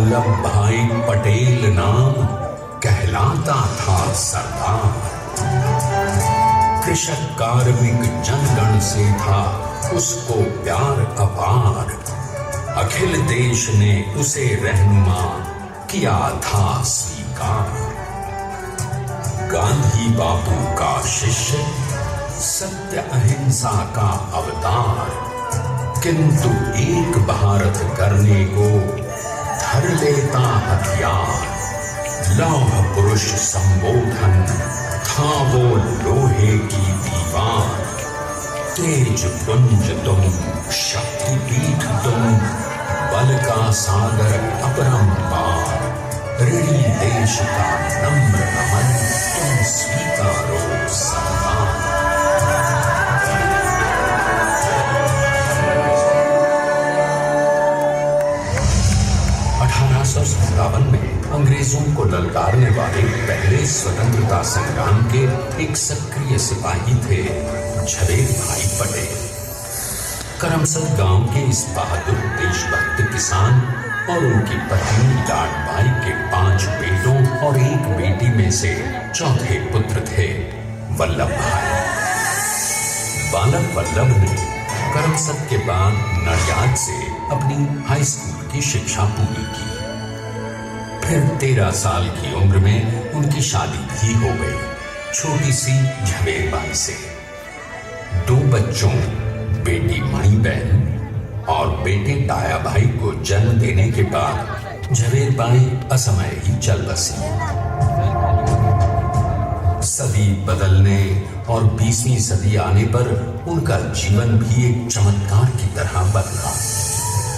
वल्लभ भाई पटेल नाम कहलाता था सरदार। कृषक कार्मिक जनगण से था उसको प्यार अपार। अखिल देश ने उसे रहनुमा किया था स्वीकार। गांधी बापू का शिष्य, सत्य अहिंसा का अवतार, किंतु एक भारत करने को धर लेता हथियार। लौह पुरुष संबोधन था वो लोहे की दीवार। तेज पुंज तुम, शक्ति पीठ तुम, बल का सागर अपरंपार। ऋणी देश का नम्र नमन तुम स्वीकारो सम्मान। 1857 में अंग्रेजों को ललकारने वाले पहले स्वतंत्रता संग्राम के एक सक्रिय सिपाही थे झवेर भाई पटेल। करमसद गांव के इस बहादुर देशभक्त किसान और उनकी पत्नी लाडबाई के 5 बेटों और 1 बेटी में से चौथे पुत्र थे वल्लभ भाई। बालक वल्लभ ने करमसद के बाद नडियाद से अपनी हाई स्कूल की शिक्षा पूरी की। फिर 13 साल की उम्र में उनकी शादी भी हो गई छोटी सी झवेर बाई से। 2 बच्चों, बेटी मणिबेन और बेटे ताया भाई को जन्म देने के बाद झवेर बाई असमय ही चल बसी। सदी बदलने और 20वीं सदी आने पर उनका जीवन भी एक चमत्कार की तरह बदला।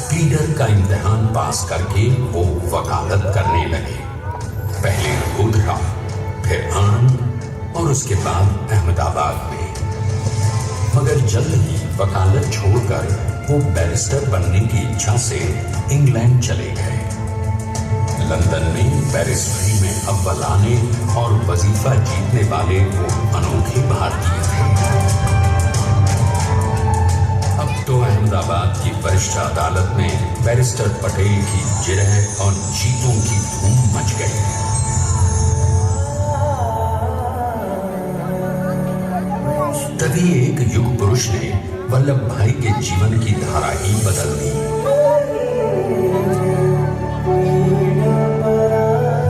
प्लीडर का इम्तिहान पास करके वो वकालत करने लगे। पहले गोधरा, फिर आणंद और उसके बाद अहमदाबाद में। मगर जल्द ही वकालत छोड़कर वो बैरिस्टर बनने की इच्छा से इंग्लैंड चले गए। लंदन में बैरिस्टरी में अव्वल आने और वजीफा जीतने वाले वो अनोखे भारतीय थे। अब तो अहमदाबाद की वरिष्ठ अदालत में बैरिस्टर पटेल की जिरह और जीतों की धूम मच गई। तभी एक युग पुरुष ने वल्लभ भाई के जीवन की धारा ही बदल दी।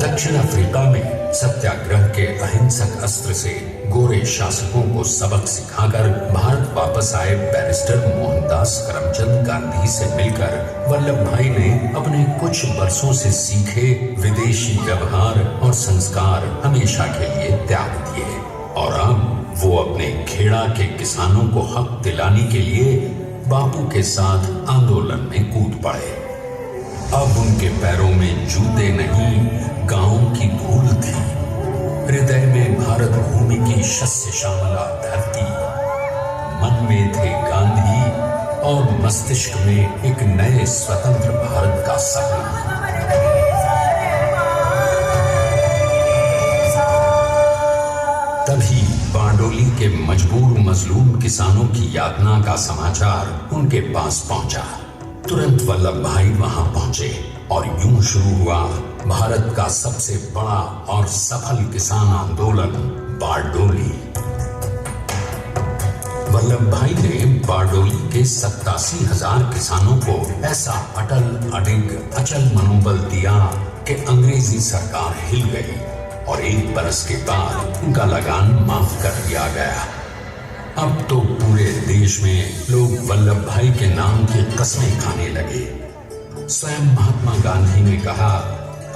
दक्षिण अफ्रीका में सत्याग्रह के अहिंसक अस्त्र से गोरे शासकों को सबक सिखाकर भारत वापस आए बैरिस्टर मोहनदास करमचंद गांधी से मिलकर वल्लभ भाई ने अपने कुछ वर्षों से सीखे विदेशी व्यवहार और संस्कार हमेशा के लिए त्याग दिए और अब वो अपने खेड़ा के किसानों को हक दिलाने के लिए बापू के साथ आंदोलन में कूद पड़े। अब उनके पैरों में जूते नहीं, गांव की धूल थी। हृदय में भारत भूमि की शस्य श्यामला धरती। मन में थे गांधी और मस्तिष्क में एक नए स्वतंत्र भारत का सपना। तभी बारडोली के मजबूर मजलूम किसानों की यातना का समाचार उनके पास पहुंचा। तुरंत वल्लभ भाई वहां पहुंचे और यूं शुरू हुआ भारत का सबसे बड़ा और सफल किसान आंदोलन बारडोली। वल्लभ भाई ने बारडोली के 87,000 किसानों को ऐसा अटल अडिग अचल मनोबल दिया कि अंग्रेजी सरकार हिल गई और 1 बरस के बाद उनका लगान माफ कर दिया गया। अब तो पूरे देश में लोग वल्लभ भाई के नाम की कस्में खाने लगे। स्वयं महात्मा गांधी ने कहा,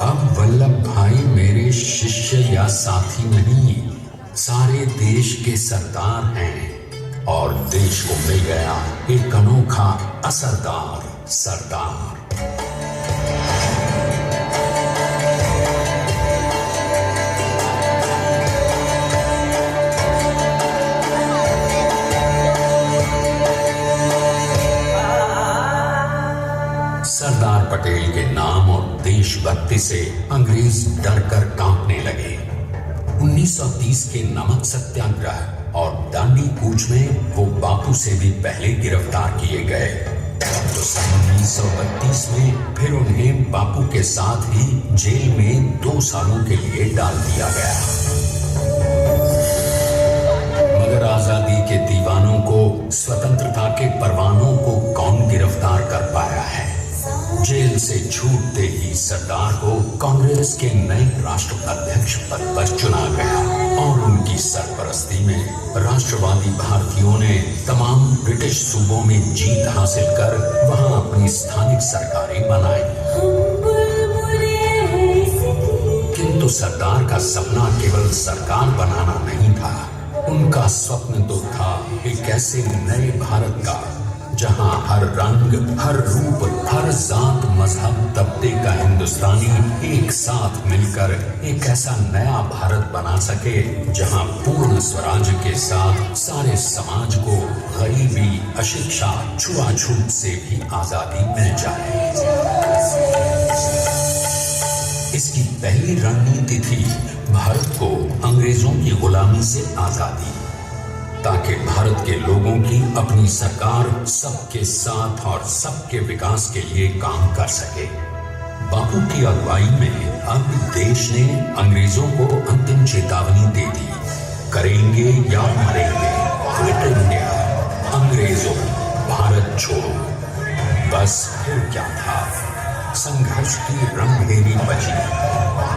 अब वल्लभ भाई मेरे शिष्य या साथी नहीं, सारे देश के सरदार हैं और देश को मिल गया एक अनोखा असरदार सरदार। सरदार पटेल के नाम और देशभक्ति से अंग्रेज डरकर कांपने लगे। 1930 के नमक सत्याग्रह और दांडी कूच में वो बापू से भी पहले गिरफ्तार किए गए। तो सन 1932 में फिर उन्हें बापू के साथ ही जेल में 2 सालों के लिए डाल दिया गया। मगर आजादी के दीवानों को, स्वतंत्रता के परवानों को कौन गिरफ्तार कर पाया है? जेल से छूटते ही सरदार को कांग्रेस के नए राष्ट्राध्यक्ष पद पर चुना गया और उनकी सरपरस्ती में राष्ट्रवादी भारतीयों ने तमाम ब्रिटिश सूबों में जीत हासिल कर वहां अपनी स्थानिक सरकारें बनाई। किंतु सरदार का सपना केवल सरकार बनाना नहीं था। उनका स्वप्न तो था एक ऐसे नए भारत का जहां हर रंग, हर रूप, हर जात, मजहब, तबके का हिंदुस्तानी एक साथ मिलकर एक ऐसा नया भारत बना सके जहां पूर्ण स्वराज के साथ सारे समाज को गरीबी, अशिक्षा, छुआछूत से भी आजादी मिल जाए। इसकी पहली रणनीति थी भारत को अंग्रेजों की गुलामी से आजादी, ताकि भारत के लोगों की अपनी सरकार सबके साथ और सबके विकास के लिए काम कर सके। बापू की अगुवाई में अब देश ने अंग्रेजों को अंतिम चेतावनी दे दी, करेंगे या मरेंगे, क्विट इंडिया, अंग्रेजों, भारत छोड़ो। बस फिर क्या था, संघर्ष की रणभेरी बची।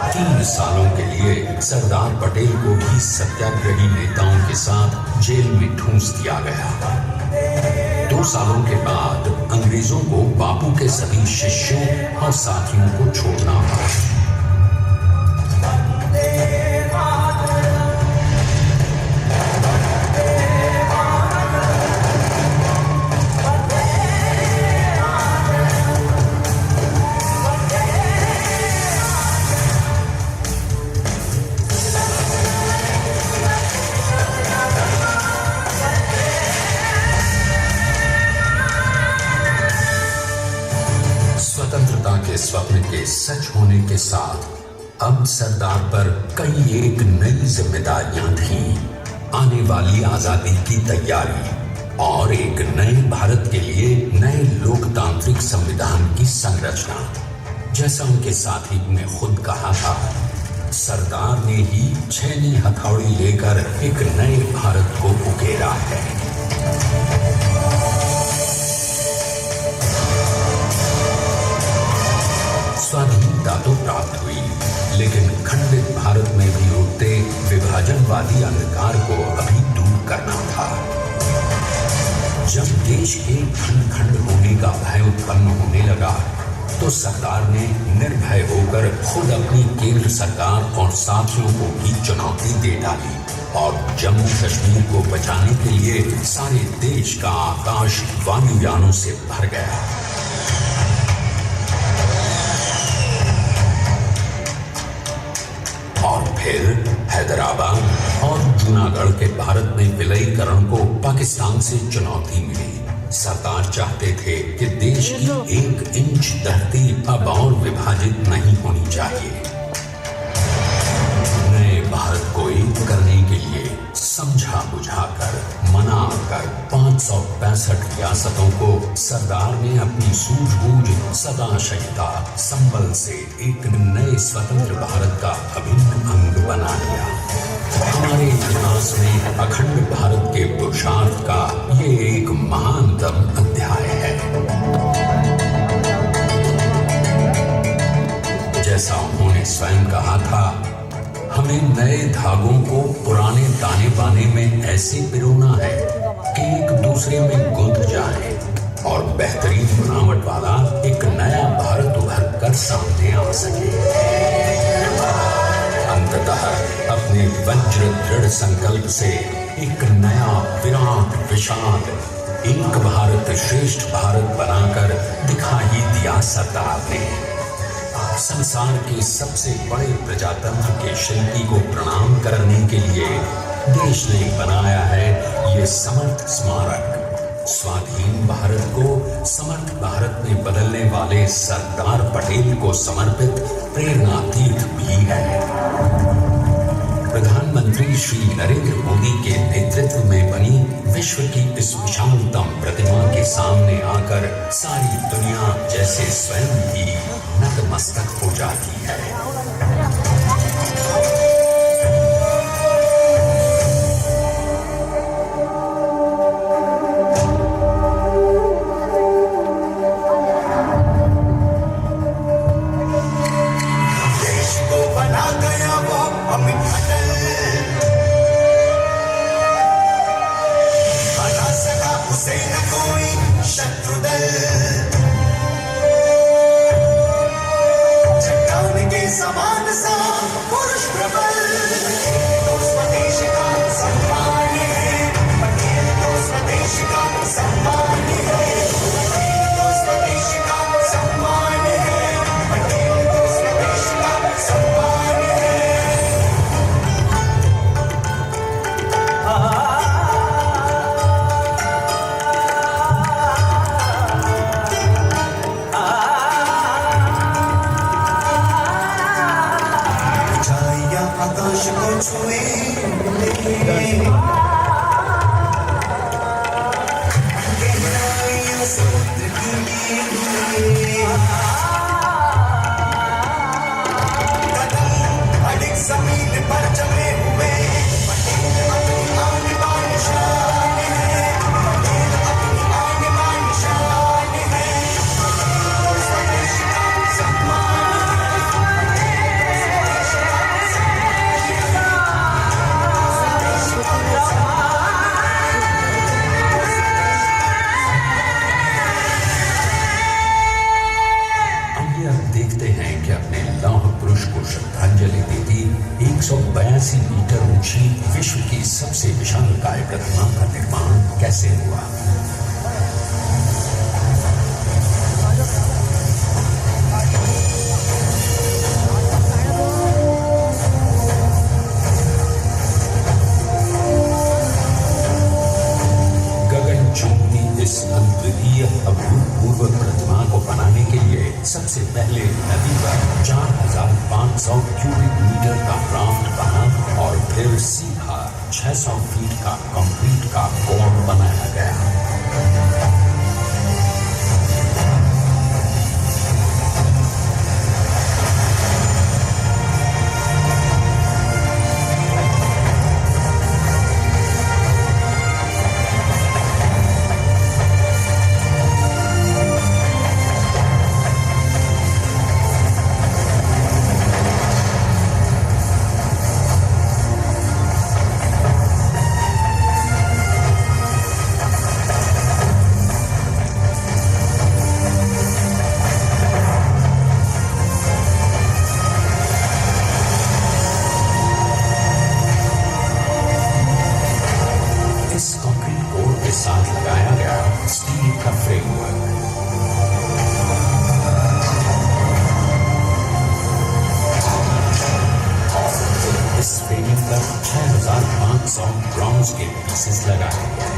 3 सालों के लिए सरदार पटेल को भी सत्याग्रही नेताओं के साथ जेल में ठूंस दिया गया। 2 सालों के बाद अंग्रेजों को बापू के सभी शिष्यों और साथियों को छोड़ना पड़ा। स्वतंत्रता के स्वप्न के सच होने के साथ अब सरदार पर कई एक नई जिम्मेदारियां थीं। आने वाली आजादी की तैयारी और एक नए भारत के लिए नए लोकतांत्रिक संविधान की संरचना। जैसा उनके साथी ने खुद कहा था, सरदार ने ही 6वीं हथौड़ी लेकर एक नए भारत को उकेरा है। स्वाधीनता तो प्राप्त हुई, लेकिन खंडित भारत में भी उठते विभाजनवादी अंधकार को अभी दूर करना था। जब देश के खंड खंड होने का भय उत्पन्न होने लगा, तो सरदार ने निर्भय होकर खुद अपनी केंद्र सरकार और साथियों को भी चुनौती दे डाली और जम्मू कश्मीर को बचाने के लिए सारे देश का आकाश वायुयानों से भर गया। और फिर हैदराबाद और जूनागढ़ के भारत में विलयीकरण को पाकिस्तान से चुनौती मिली। सरदार चाहते थे कि देश की 1 इंच धरती अब और विभाजित नहीं होनी चाहिए। नए भारत को एक करने के लिए समझा बुझाकर, मना कर 565 रियासतों को सरदार ने अपनी सूझबूझ, सदाशयता, संबल से एक नए स्वतंत्र भारत का अभिन्न अंग बना लिया। हमारे इतिहास में अखंड भारत के पुरुषार्थ का ये एक महानतम अध्याय है। जैसा उन्होंने स्वयं कहा था, हमें नए धागों को पुराने ताने बाने में ऐसे पिरोना है कि एक दूसरे में गुंथ जाए और बेहतरीन बनावट वाला एक नया भारत उभर कर सामने आ सके। अंततः अपने वज्र दृढ़ संकल्प से एक नया विराट विशाल एक भारत श्रेष्ठ भारत बनाकर दिखा ही दिया सरदार ने। संसार के सबसे बड़े प्रजातंत्र के शिल्पी को प्रणाम करने के लिए देश ने बनाया है ये समर्थ स्मारक। स्वाधीन भारत को समर्थ भारत में बदलने वाले सरदार पटेल को समर्पित प्रेरणा तीर्थ भी है। प्रधानमंत्री प्रधानमंत्री श्री नरेंद्र मोदी के नेतृत्व में बनी विश्व की इस विशालतम प्रतिमा के सामने आकर सारी दुनिया जैसे स्वयं ही नतमस्तक हो जाती है। समान सा पुरुष प्रबल तो स्वदेश का सम्मान है, पटेल तो स्वदेश का सम्मान है, तो स्वदेश का सम्मान है, पटेल तो स्वदेश का सम्मान है। आकाश को छुए गहराइयां समुद्र की कदम अड़िग जमीन पर जमे हुए पटेल अपनी आन बान शान है, पटेल अपनी आन बान शान है, तो स्वदेश का सम्मान श्रद्धांजलि देती 182 मीटर ऊंची विश्व की सबसे विशालकाय प्रतिमा का निर्माण कैसे हुआ। गगनचुंबी इस अद्वितीय अभूतपूर्व प्रतिमा को बनाने के लिए सबसे पहले नदी पर 4500 क्यूबिक मीटर का राफ्ट बना और फिर सीधा 600 फीट का कंक्रीट का कोण बनाया गया। साथ लगाया गया स्टील का फ्रेमवर्क। इस फ्रेमिंग पर 6500 ब्रॉन्ज के पीसेस लगाए गए।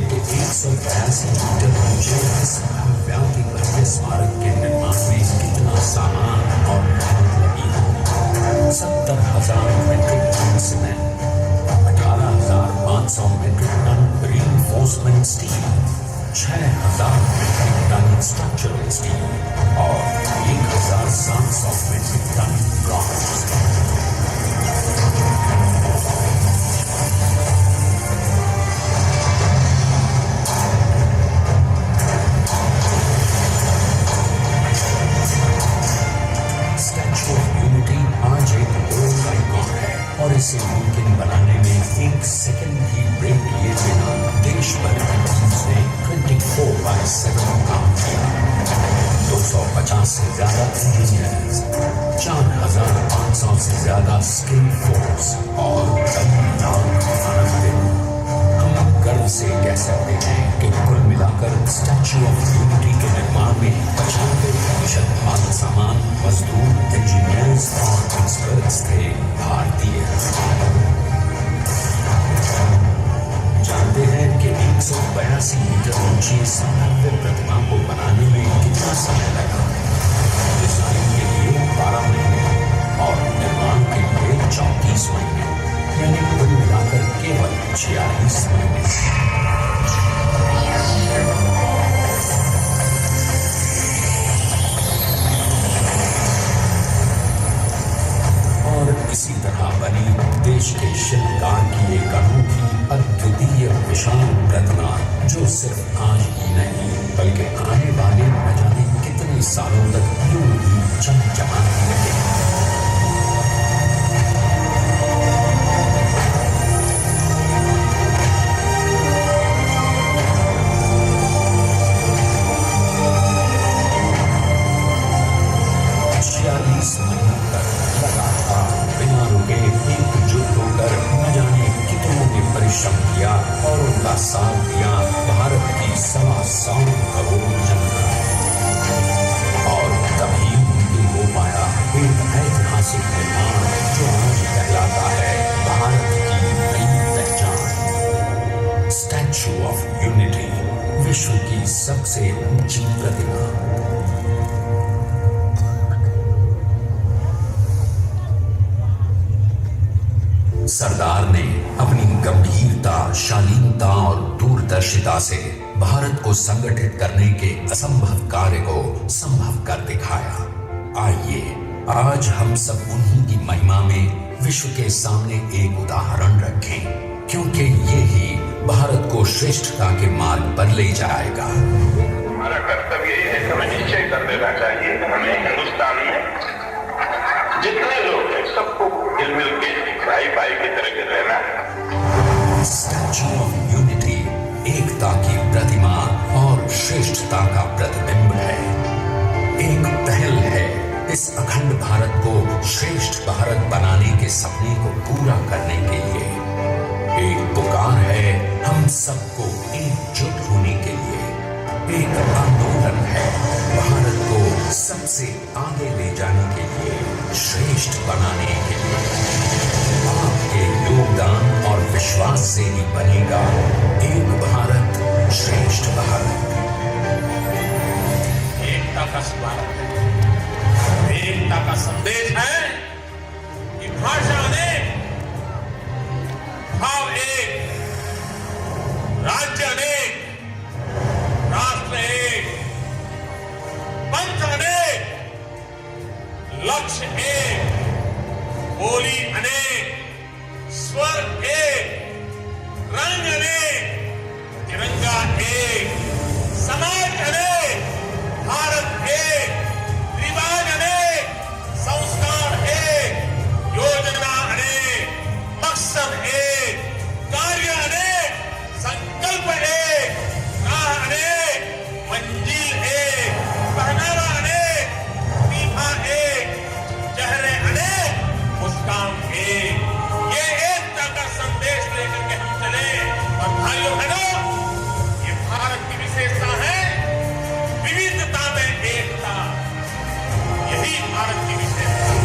के 182 मीटर ऊंचे इस भव्याति भव्य स्मारक के निर्माण में कितना सामान और मेहनत लगी होगी। 70,000 metric ton cement, 18,500 metric ton reinforcement steel, 6,000 metric ton structural steel और 1,700 मीट्रिक टन ब्रॉन्ज। और इसे मुमकिन बनाने में एक सेकंड भी ब्रेक लिए बिना देश भर की टीम्स ने 24/7 काम किया। 250 से ज्यादा इंजीनियर्स, 4,500 से ज्यादा स्किल फोर्स और 10 लाख मानव दिन। हम गर्व से कह सकते हैं कि कुल मिला मिलाकर स्टैच्यू ऑफ यूनिटी के निर्माण में 95% माल सामान, मजदूर, इंजीनियर्स और एक्सपर्ट्स थे भारतीय। जानते हैं कि 182 मीटर ऊंची इस भव्य प्रतिमा को बनाने में कितना समय लगा? डिजाइन के लिए 12 महीने और निर्माण के लिए 34 महीने, यानी कुल मिलाकर केवल 46 महीने। इसी तरह बनी देश के शिल्पकार की एक अनूठी अद्वितीय विशाल प्रतिमा, जो सिर्फ आज ही नहीं बल्कि आने वाले न जाने कितने सालों तक यूं ही चमचमाती रहेगी। परिश्रम किया और उनका साथ दिया भारत की 125 करोड़ जनता। और तभी मुमकिन हो पाया एक ऐतिहासिक निर्माण जो आज कहलाता है भारत की नई पहचान। स्टैच्यू ऑफ यूनिटी, विश्व की सबसे ऊंची प्रतिमा। सरदार ने अपनी गंभीरता, शालीनता और दूरदर्शिता से भारत को संगठित करने के असंभव कार्य को संभव कर दिखाया। आइए आज हम सब उन्हीं की महिमा में विश्व के सामने एक उदाहरण रखें, क्योंकि ये ही भारत को श्रेष्ठता के मार्ग पर ले जाएगा। हमारा कर्तव्य यही है, हमें निश्चय कर देना चाहिए हमें हिंदुस्तान में जितने लोग हैं सबको मिल के भाई भाई की तरह रहना है। स्टैच्यू ऑफ यूनिटी एकता की प्रतिमा और श्रेष्ठता का प्रतिबिंब है। एक पहल है इस अखंड भारत को श्रेष्ठ भारत बनाने के सपने को पूरा करने के लिए। एक पुकार है हम सबको एकजुट होने के लिए। एक आंदोलन है भारत को सबसे आगे ले जाने के लिए, श्रेष्ठ बनाने के लिए। आपके योगदान और विश्वास से ही बनेगा एक भारत श्रेष्ठ भारत। एकता का स्वागत है, एकता का संदेश है कि भाषा अनेक, भाव एक, राज्य अनेक, राष्ट्र एक, पंथ अनेक, लक्ष्य एक, बोली अनेक, स्वर एक, रंग अनेक, तिरंगा एक, समाज अनेक, भारत एक, रिवाज अनेक, संस्कार एक, योजना अनेक, मकसद एक, कार्य अनेक, संकल्प एक, राह अनेक, मंजिल एक, पहनावा अनेक, प्रतिभा एक, चेहरे अनेक, मुस्कान एक। ये एकता का संदेश लेकर के हम चले। और भाइयों बहनों, ये भारत की विशेषता है, विविधता में एकता। यही भारत की विशेषता है।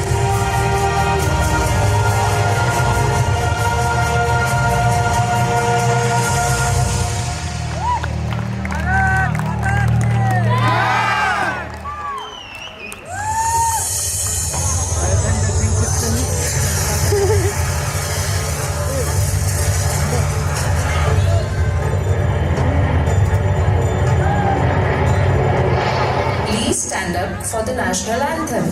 Stand up for the national anthem.